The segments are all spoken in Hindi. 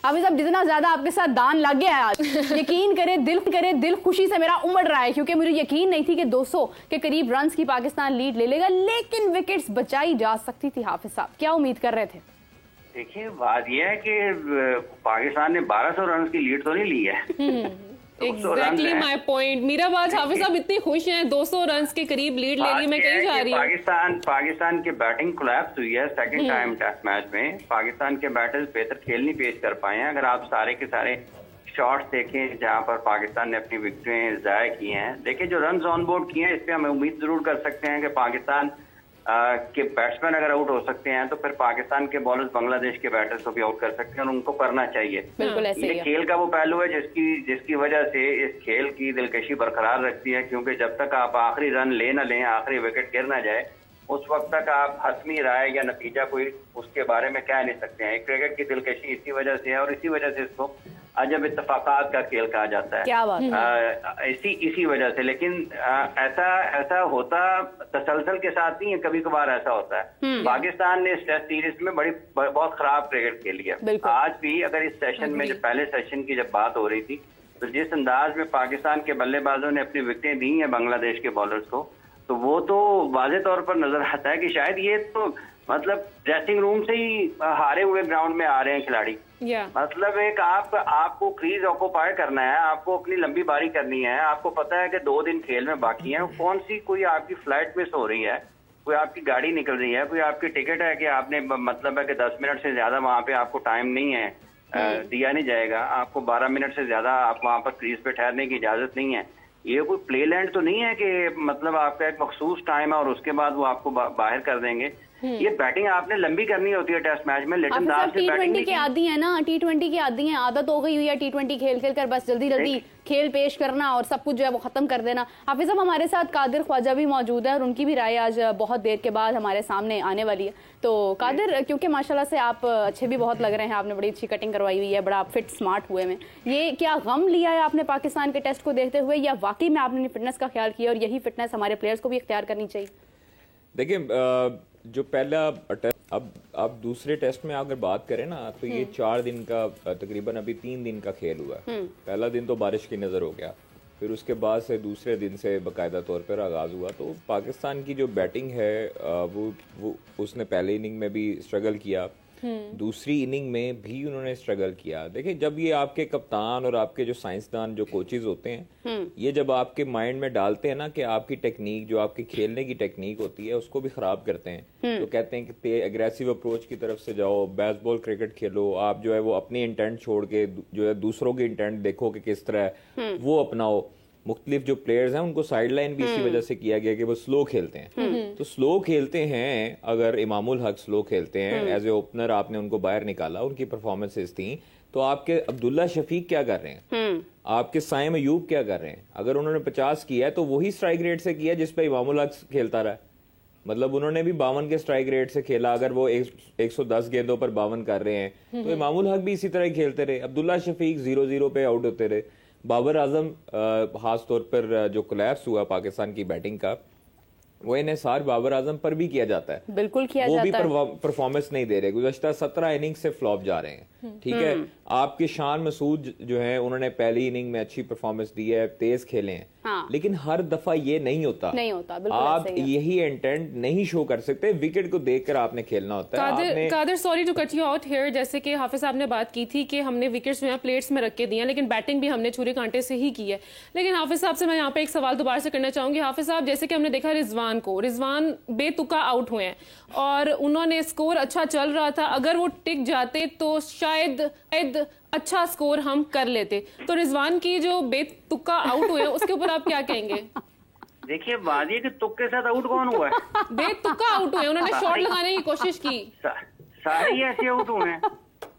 हाफिज साहब जितना ज्यादा आपके साथ दान लग गया है आज, यकीन करे दिल खुशी से मेरा उमड़ रहा है, क्योंकि मुझे यकीन नहीं थी कि 200 के करीब रन की पाकिस्तान लीड ले लेगा, लेकिन विकेट्स बचाई जा सकती थी। हाफिज साहब क्या उम्मीद कर रहे थे? देखिए बात यह है कि पाकिस्तान ने 1200 रन की लीड तो नहीं ली है। Exactly my point. मीराबाज हाफिज साहब इतनी खुश हैं, 200 रन के करीब लीड ले रही है, मैं कहीं जा रही हूँ। पाकिस्तान की बैटिंग कोलैप्स हुई है सेकंड टाइम टेस्ट मैच में। पाकिस्तान के बैटर्स बेहतर खेल नहीं पेश कर पाए हैं। अगर आप सारे के सारे शॉट्स देखें जहां पर पाकिस्तान ने अपनी विकेटें ज़ाया की हैं, देखिए जो रन ऑन बोर्ड किए हैं, इस पे हम उम्मीद जरूर कर सकते हैं कि पाकिस्तान के बैट्समैन अगर आउट हो सकते हैं तो फिर पाकिस्तान के बॉलर्स बांग्लादेश के बैटर्स को भी आउट कर सकते हैं, और उनको करना चाहिए। बिल्कुल ऐसे ये खेल का वो पहलू है जिसकी वजह से इस खेल की दिलकशी बरकरार रखती है, क्योंकि जब तक आप आखिरी रन ले न लें, आखिरी विकेट गिर ना जाए, उस वक्त तक आप हतमी राय या नतीजा कोई उसके बारे में कह नहीं सकते हैं। क्रिकेट की दिलकशी इसी वजह से है, और इसी वजह से इसको अजब इत्तफाकात का खेल कहा जाता है। क्या बात है? इसी वजह से। लेकिन ऐसा होता तसलसल के साथ नहीं है, कभी कभार ऐसा होता है। पाकिस्तान ने इस टेस्ट सीरीज में बहुत खराब क्रिकेट खेली है। आज भी अगर इस सेशन में, जब पहले सेशन की जब बात हो रही थी, तो जिस अंदाज में पाकिस्तान के बल्लेबाजों ने अपनी विकेटें दी हैं बांग्लादेश के बॉलर्स को, तो वो तो वाज़े तौर पर नजर आता है कि शायद ये तो मतलब ड्रेसिंग रूम से ही हारे हुए ग्राउंड में आ रहे हैं खिलाड़ी। मतलब एक आपको क्रीज ऑक्यूपाई करना है, आपको अपनी लंबी बारी करनी है, आपको पता है कि 2 दिन खेल में बाकी हैं, कौन सी कोई आपकी फ्लाइट मिस हो रही है, कोई आपकी गाड़ी निकल रही है, कोई आपकी टिकट है कि आपने मतलब है कि 10 मिनट से ज्यादा वहां पे आपको टाइम नहीं है, दिया नहीं जाएगा, आपको 12 मिनट से ज्यादा आप वहां पर क्रीज पे ठहरने की इजाजत नहीं है। ये कोई प्ले लैंड तो नहीं है कि मतलब आपका एक मखसूस टाइम है और उसके बाद वो आपको बाहर कर देंगे। ये बैटिंग आपने लंबी करनी होती है टेस्ट मैच में, लेकिन T20 के आदी है ना, T20 की आदी है, आदत हो गई हुई है T20 खेल कर बस जल्दी खेल पेश करना और सब कुछ जो है वो खत्म कर देना। हाफिज साहब हमारे साथ कादिर ख्वाजा भी मौजूद है और उनकी भी राय आज बहुत देर के बाद हमारे सामने आने वाली है। तो कादिर, क्योंकि माशाल्लाह से आप अच्छे भी बहुत लग रहे हैं, आपने बड़ी अच्छी कटिंग करवाई हुई है, बड़ा फिट स्मार्ट हुए में, ये क्या गम लिया है आपने पाकिस्तान के टेस्ट को देखते हुए, या वाकई में आपने फिटनेस का ख्याल किया और यही फिटनेस हमारे प्लेयर्स को भी इख्तियार करनी चाहिए? देखिए जो पहला अब दूसरे टेस्ट में अगर बात करें ना, तो ये 4 दिन का तकरीबन अभी 3 दिन का खेल हुआ है। पहला दिन तो बारिश की नज़र हो गया, फिर उसके बाद से दूसरे दिन से बाकायदा तौर पर आगाज़ हुआ। तो पाकिस्तान की जो बैटिंग है वो उसने पहले इनिंग में भी स्ट्रगल किया, दूसरी इनिंग में भी उन्होंने स्ट्रगल किया। देखिए जब ये आपके कप्तान और आपके जो साइंसदान जो कोचेज होते हैं, ये जब आपके माइंड में डालते हैं ना कि आपकी टेक्निक, जो आपकी खेलने की टेक्निक होती है, उसको भी खराब करते हैं, तो कहते हैं कि एग्रेसिव अप्रोच की तरफ से जाओ, बेसबॉल क्रिकेट खेलो, आप जो है वो अपनी इंटेंट छोड़ के जो है दूसरों की इंटेंट देखो कि किस तरह है, वो अपनाओ। मुख्तलिफ जो प्लेयर्स हैं उनको साइडलाइन भी इसी वजह से किया गया कि वो स्लो खेलते हैं। तो स्लो खेलते हैं, अगर इमामुल हक स्लो खेलते हैं, एज ए ओपनर आपने उनको बाहर निकाला, उनकी परफॉर्मेंसेस थी, तो आपके अब्दुल्ला शफीक क्या कर रहे हैं, आपके साइम अयूब क्या कर रहे हैं? अगर उन्होंने 50 किया है तो वही स्ट्राइक रेट से किया जिस पे इमामुल हक खेलता रहा। मतलब उन्होंने भी 52 के स्ट्राइक रेट से खेला। अगर वो 110 गेंदों पर 52 कर रहे हैं तो इमामुल हक भी इसी तरह ही खेलते रहे। अब्दुल्ला शफीक 0-0 पे आउट होते रहे। बाबर आजम खास तौर पर जो कोलैप्स हुआ पाकिस्तान की बैटिंग का, वो इन्हिसार बाबर आजम पर भी किया जाता है, बिल्कुल किया जाता है। वो भी परफॉर्मेंस नहीं दे रहे, गुज़श्ता 17 इनिंग से फ्लॉप जा रहे हैं। ठीक है, आपके शान मसूद जो है उन्होंने पहली इनिंग में अच्छी परफॉर्मेंस दी है, तेज खेले हैं, लेकिन हर दफा ये नहीं होता। आप यही इंटेंट नहीं शो कर सकते, विकेट को देखकर आपने खेलना होता है। Qadir sorry to cut you out here, जैसे कि हाफिज साहब ने बात की थी कि हमने विकेट्स में प्लेट्स में रख के दिए, लेकिन बैटिंग भी हमने छुरी कांटे से ही की है। लेकिन हाफिज साहब से मैं यहाँ पे एक सवाल दोबारा से करना चाहूंगी। हाफिज साहब, जैसे कि हमने देखा रिजवान बेतुका आउट हुए हैं और उन्होंने स्कोर अच्छा चल रहा था, अगर वो टिक जाते तो शायद अच्छा स्कोर हम कर लेते। तो रिजवान की जो बेतुका आउट हुए उसके ऊपर आप क्या कहेंगे? देखिए बात ये कि तुक्के के साथ आउट कौन हुआ है? बेतुका आउट हुए, उन्होंने शॉट लगाने की कोशिश की। सारे ही ऐसे आउट हुए हैं,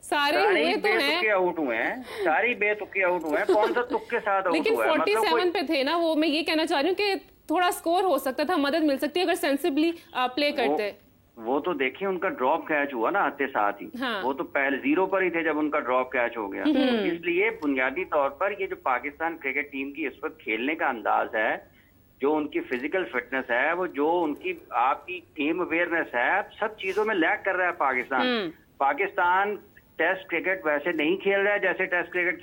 सारे हुए तो हैं, आउट हुए हैं, सारी बेतुके आउट हुए हैं। कौन सा तुक्के साथ आउट हुआ है? लेकिन 47 पे थे ना वो। मैं ये कहना चाह रही हूँ कि थोड़ा स्कोर हो सकता था, मदद मिल सकती है अगर सेंसिबली प्ले करते। वो तो देखिए उनका ड्रॉप कैच हुआ ना आते साथ ही। वो तो पहले 0 पर ही थे जब उनका ड्रॉप कैच हो गया। इसलिए बुनियादी तौर पर ये जो पाकिस्तान क्रिकेट टीम की इस वक्त खेलने का अंदाज है, जो उनकी फिजिकल फिटनेस है, वो जो उनकी आपकी टीम अवेयरनेस है, सब चीजों में लैग कर रहा है पाकिस्तान। पाकिस्तान टेस्ट क्रिकेट वैसे नहीं खेल रहा है जैसे टेस्ट क्रिकेट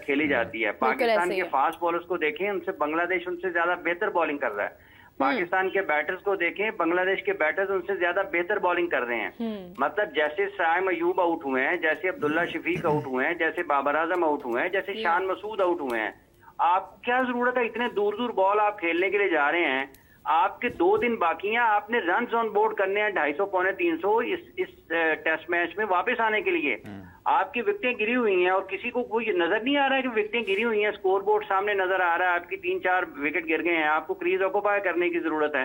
खेली जाती है। पाकिस्तान के फास्ट बॉलर्स को देखें, उनसे बांग्लादेश उनसे ज्यादा बेहतर बॉलिंग कर रहा है। पाकिस्तान के बैटर्स को देखें, बांग्लादेश के बैटर्स उनसे ज्यादा बेहतर बॉलिंग कर रहे हैं। मतलब जैसे साइम अयूब आउट हुए हैं, जैसे अब्दुल्ला शफीक आउट हुए हैं, जैसे बाबर आजम आउट हुए हैं, जैसे शान मसूद आउट हुए हैं। आप क्या जरूरत है, इतने दूर दूर बॉल आप खेलने के लिए जा रहे हैं, आपके 2 दिन बाकी हैं, आपने रन ऑन बोर्ड करने हैं 250 पौने 300 इस टेस्ट मैच में वापस आने के लिए। आपकी विकेटें गिरी हुई हैं और किसी को कोई नजर नहीं आ रहा है कि विकेटें गिरी हुई हैं। स्कोर बोर्ड सामने नजर आ रहा है, आपकी 3-4 विकेट गिर गए हैं, आपको क्रीज ऑक्यूपाई करने की जरूरत है।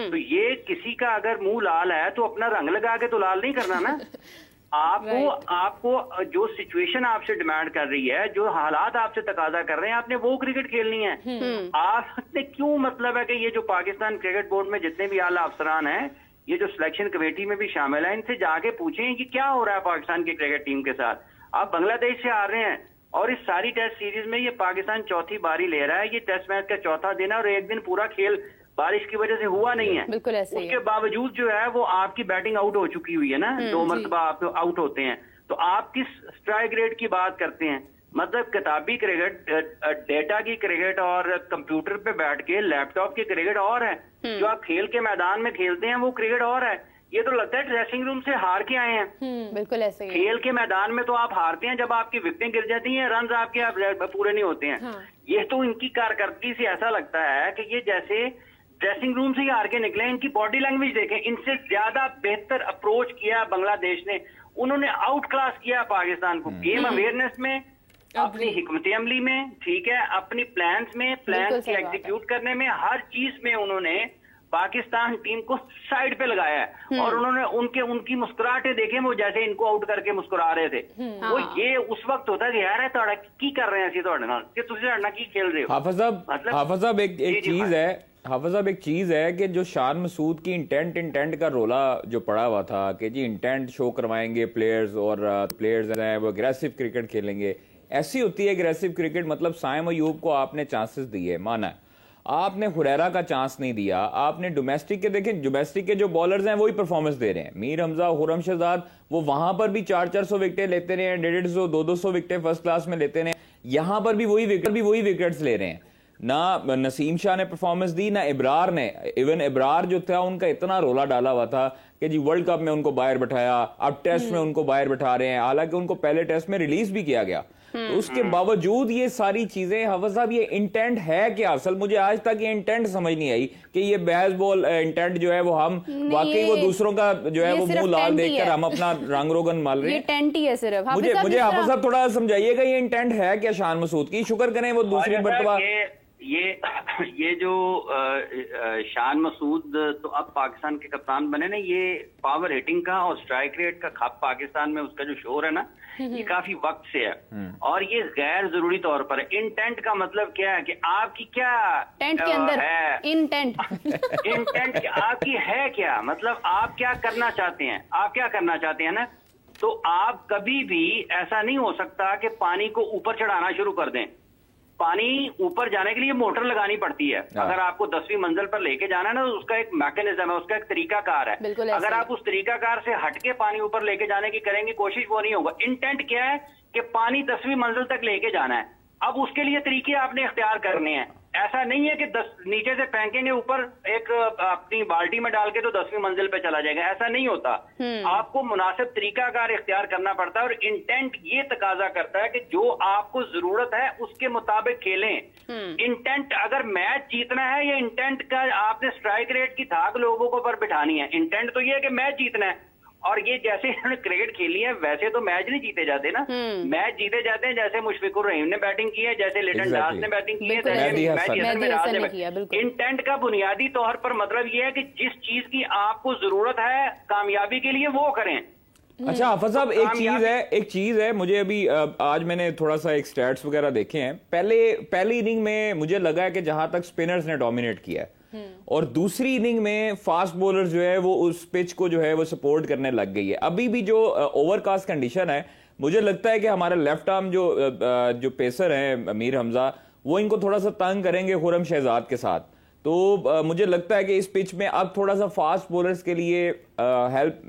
तो ये किसी का अगर मुंह लाल है तो अपना रंग लगा के तो लाल नहीं करना ना। आपको जो सिचुएशन आपसे डिमांड कर रही है, जो हालात आपसे तकाजा कर रहे हैं, आपने वो क्रिकेट खेलनी है। आपने क्यों, मतलब है कि ये जो पाकिस्तान क्रिकेट बोर्ड में जितने भी आला अफसरान हैं, ये जो सिलेक्शन कमेटी में भी शामिल है, इनसे जाके पूछें कि क्या हो रहा है पाकिस्तान की क्रिकेट टीम के साथ। आप बांग्लादेश से हार रहे हैं और इस सारी टेस्ट सीरीज में ये पाकिस्तान चौथी बारी ले रहा है। ये टेस्ट मैच का चौथा दिन है और एक दिन पूरा खेल बारिश की वजह से हुआ नहीं है। बिल्कुल ऐसे उसके बावजूद जो है वो आपकी बैटिंग आउट हो चुकी हुई है ना, 2 मरतबा आप आउट होते हैं। तो आप किस स्ट्राइक रेट की बात करते हैं? मतलब किताबी क्रिकेट, डेटा की क्रिकेट और कंप्यूटर पे बैठ के लैपटॉप की क्रिकेट और है, जो आप खेल के मैदान में खेलते हैं वो क्रिकेट और है। ये तो लगता है ड्रेसिंग रूम से हार के आए हैं। बिल्कुल ऐसे ही। खेल के मैदान में तो आप हारते हैं जब आपकी विकेटें गिर जाती हैं, रन आपके पूरे नहीं होते हैं। ये तो इनकी कारकर्दगी से ऐसा लगता है कि ये जैसे ड्रेसिंग रूम से ही हार के निकले। इनकी बॉडी लैंग्वेज देखें, इनसे ज्यादा बेहतर अप्रोच किया बांग्लादेश ने। उन्होंने आउट क्लास किया पाकिस्तान को गेम अवेयरनेस में, अपनी हिकमत अमली में, ठीक है, अपनी प्लान्स में, प्लान्स के एग्जीक्यूट करने में, हर चीज में उन्होंने पाकिस्तान टीम को साइड पे लगाया है। और उन्होंने उनकी मुस्कुराहटें देखे, वो जैसे इनको आउट करके मुस्कुरा रहे थे। वो ये उस वक्त होता है यार तुहाड़ा की कर रहे हैं की खेल रहे हो। हाफिज साहब एक चीज है कि जो शान मसूद की इंटेंट का रोला जो पड़ा हुआ था कि जी इंटेंट शो करवाएंगे प्लेयर्स और प्लेयर्स हैं वो अग्रेसिव क्रिकेट खेलेंगे। ऐसी होती है अग्रेसिव क्रिकेट, मतलब साइम अयूब को आपने चांसेस दिए, माना है, आपने हुरैरा का चांस नहीं दिया। आपने डोमेस्टिक के देखें, डोमेस्टिक के जो बॉलर्स हैं वही परफॉर्मेंस दे रहे हैं। मीर हमजा, खुर्रम शहजाद, वो वहां पर भी 400-400 विकेटें लेते रहे हैं, 150-200 विकेटें फर्स्ट क्लास में लेते रहे। यहां पर भी वही विकेट्स ले रहे हैं। ना नसीम शाह ने परफॉर्मेंस दी, ना इब्रार ने। इवन इब्रार जो था उनका इतना रोला डाला हुआ था कि जी वर्ल्ड कप में उनको बाहर बैठाया, अब टेस्ट में उनको बाहर बैठा रहे हैं, हालांकि उनको पहले टेस्ट में रिलीज भी किया गया। तो उसके बावजूद ये सारी चीजें, हाफिज साहब ये इंटेंट है क्या? असल मुझे आज तक ये इंटेंट समझ नहीं आई कि ये बेसबॉल इंटेंट जो है वो हम वाकई वो दूसरों का जो है वो मुंह लाल देखकर हम अपना रंग रोगन माल रहे हैं। ये टेंट ही है सिर्फ। मुझे हाफिज साहब थोड़ा समझाइएगा ये इंटेंट है क्या शान मसूद की? शुक्र करें वो दूसरी मरतबा ये जो शान मसूद तो अब पाकिस्तान के कप्तान बने ना, ये पावर हिटिंग का और स्ट्राइक रेट का खप पाकिस्तान में उसका जो शोर है ना, ये काफी वक्त से है और ये गैर जरूरी तौर पर है। इंटेंट का मतलब क्या है कि आपकी क्या टेंट के अंदर है इंटेंट आपकी है क्या, मतलब आप क्या करना चाहते हैं, आप क्या करना चाहते हैं ना। तो आप कभी भी ऐसा नहीं हो सकता कि पानी को ऊपर चढ़ाना शुरू कर दें। पानी ऊपर जाने के लिए मोटर लगानी पड़ती है। अगर आपको 10वीं मंजिल पर लेके जाना है ना, तो उसका एक मैकेनिज्म है, उसका एक तरीकाकार है। अगर आप उस तरीकाकार से हटके पानी ऊपर लेके जाने की करेंगे कोशिश, वो नहीं होगा। इंटेंट क्या है कि पानी 10वीं मंजिल तक लेके जाना है। अब उसके लिए तरीके आपने इख्तियार करने हैं। ऐसा नहीं है कि नीचे से फेंकेंगे ऊपर एक अपनी बाल्टी में डाल के तो 10वीं मंजिल पे चला जाएगा, ऐसा नहीं होता। आपको मुनासिब तरीकाकार इख्तियार करना पड़ता है और इंटेंट ये तकाजा करता है कि जो आपको जरूरत है उसके मुताबिक खेलें। इंटेंट अगर मैच जीतना है, या इंटेंट का आपने स्ट्राइक रेट की धाक लोगों को पर बिठानी है। इंटेंट तो ये है कि मैच जीतना है, और ये जैसे इन्होंने क्रिकेट खेली है वैसे तो मैच नहीं जीते जाते ना। मैच जीते जाते हैं जैसे मुशफिकुर रहीम ने बैटिंग की है, जैसे लिटन दास ने बैटिंग की है। इंटेंट का बुनियादी तौर पर मतलब ये है कि जिस चीज की आपको जरूरत है कामयाबी के लिए वो करें। अच्छा हाफिज साहब एक चीज है मुझे अभी आज मैंने थोड़ा सा एक स्टैट्स वगैरह देखे हैं। पहली इनिंग में मुझे लगा है कि जहां तक स्पिनर्स ने डोमिनेट किया है, और दूसरी इनिंग में फास्ट बॉलर जो है वो उस पिच को जो है वो सपोर्ट करने लग गई है। अभी भी जो ओवरकास्ट कंडीशन है, मुझे लगता है कि हमारे लेफ्ट आर्म जो पेसर हैं मीर हमजा, वो इनको थोड़ा सा तंग करेंगे खुर्रम शहजाद के साथ, तो मुझे लगता है कि इस पिच में अब थोड़ा सा फास्ट बॉलर्स के लिए हेल्प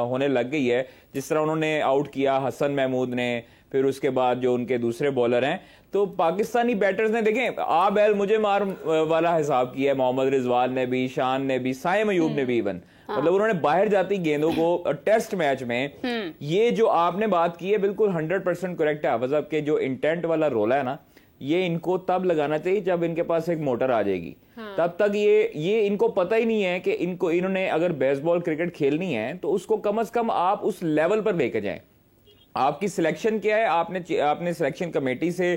होने लग गई है। जिस तरह उन्होंने आउट किया हसन महमूद ने, फिर उसके बाद जो उनके दूसरे बॉलर हैं, तो पाकिस्तानी बैटर्स ने देखें आ बैल मुझे मार वाला हिसाब किया है। मोहम्मद रिजवान ने भी, शान ने भी, साइम अयूब ने भी इवन, मतलब उन्होंने बाहर जाती गेंदों को टेस्ट मैच में, ये जो आपने बात की है बिल्कुल 100% करेक्ट है हाफिज साहब के। जो इंटेंट वाला रोला है ना, ये इनको तब लगाना चाहिए जब इनके पास एक मोटर आ जाएगी। तब तक ये इनको पता ही नहीं है कि इन्होंने अगर बेसबॉल क्रिकेट खेलनी है तो उसको कम से कम आप उस लेवल पर लेके जाएं। आपकी सिलेक्शन क्या है, आपने सिलेक्शन कमेटी से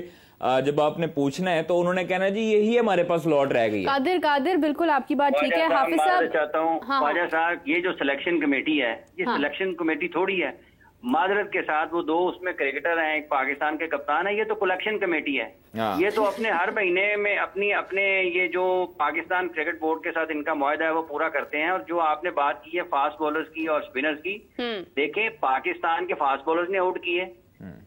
जब आपने पूछना है तो उन्होंने कहना जी यही हमारे पास लॉट रह गई है। कादिर बिल्कुल आपकी बात ठीक है। हाफिज साहब चाहता हूँ ख्वाजा साहब, ये जो सिलेक्शन कमेटी है ये सिलेक्शन कमेटी थोड़ी है। माजरत के साथ वो दो उसमें क्रिकेटर हैं, एक पाकिस्तान के कप्तान है, ये तो कलेक्शन कमेटी है। ये तो अपने हर महीने में अपने ये जो पाकिस्तान क्रिकेट बोर्ड के साथ इनका मुआहदा है वो पूरा करते हैं। और जो आपने बात की है फास्ट बॉलर्स की और स्पिनर्स की, देखें पाकिस्तान के फास्ट बॉलर्स ने आउट किए,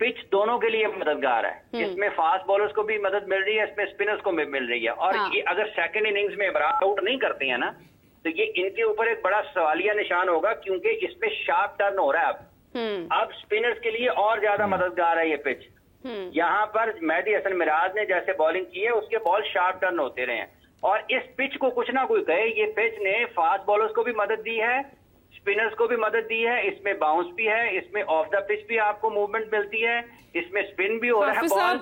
पिच दोनों के लिए मददगार है। इसमें फास्ट बॉलर्स को भी मदद मिल रही है, इसमें स्पिनर्स को भी मिल रही है। और ये अगर सेकंड इनिंग्स में बराबर आउट नहीं करते हैं ना, तो ये इनके ऊपर एक बड़ा सवालिया निशान होगा, क्योंकि इसमें शार्प टर्न हो रहा है। अब स्पिनर्स के लिए और ज्यादा मददगार है ये पिच। यहाँ पर मेहदी हसन मिराज ने जैसे बॉलिंग की है, उसके बॉल शार्प टर्न होते रहे हैं। और इस पिच को कुछ ना कोई कहे, ये पिच ने फास्ट बॉलर्स को भी मदद दी है, स्पिनर्स को भी मदद दी है। इसमें बाउंस भी है, इसमें ऑफ द पिच भी आपको मूवमेंट मिलती है, इसमें स्पिन भी हो रहा है।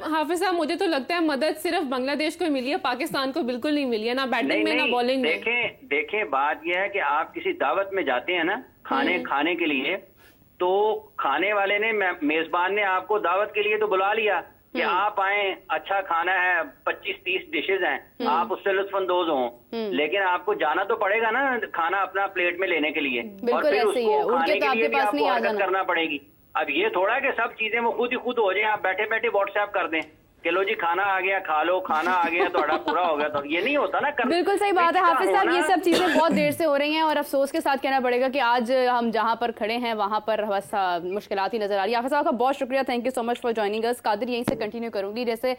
हाफिज साहब मुझे तो लगता है मदद सिर्फ बांग्लादेश को मिली है, पाकिस्तान को बिल्कुल नहीं मिली है, ना बैटिंग में ना बॉलिंग में। देखें बात यह है कि आप किसी दावत में जाते हैं ना खाने के लिए, तो खाने वाले ने, मेजबान ने आपको दावत के लिए तो बुला लिया कि आप आए, अच्छा खाना है, 25-30 डिशेज हैं, आप उससे लुत्फानंदोज हों, लेकिन आपको जाना तो पड़ेगा ना खाना अपना प्लेट में लेने के लिए, और फिर उसको खाने के लिए भी आपको हरकत करना पड़ेगी। अब ये थोड़ा कि सब चीजें वो खुद ही खुद हो जाए, आप बैठे बैठे व्हाट्सएप कर दें कि लो जी खाना आ गया, खा लो, खाना आ गया तो पूरा हो गया, तो ये नहीं होता ना। बिल्कुल सही बात है हाफिज साहब, ये सब चीजें बहुत देर से हो रही हैं और अफसोस के साथ कहना पड़ेगा कि आज हम जहां पर खड़े हैं वहां पर बस मुश्किलात ही नजर आ रही है। हाफिज साहब का बहुत शुक्रिया, thank you so much for joining us. Qadir यहीं से कंटिन्यू करूंगी, जैसे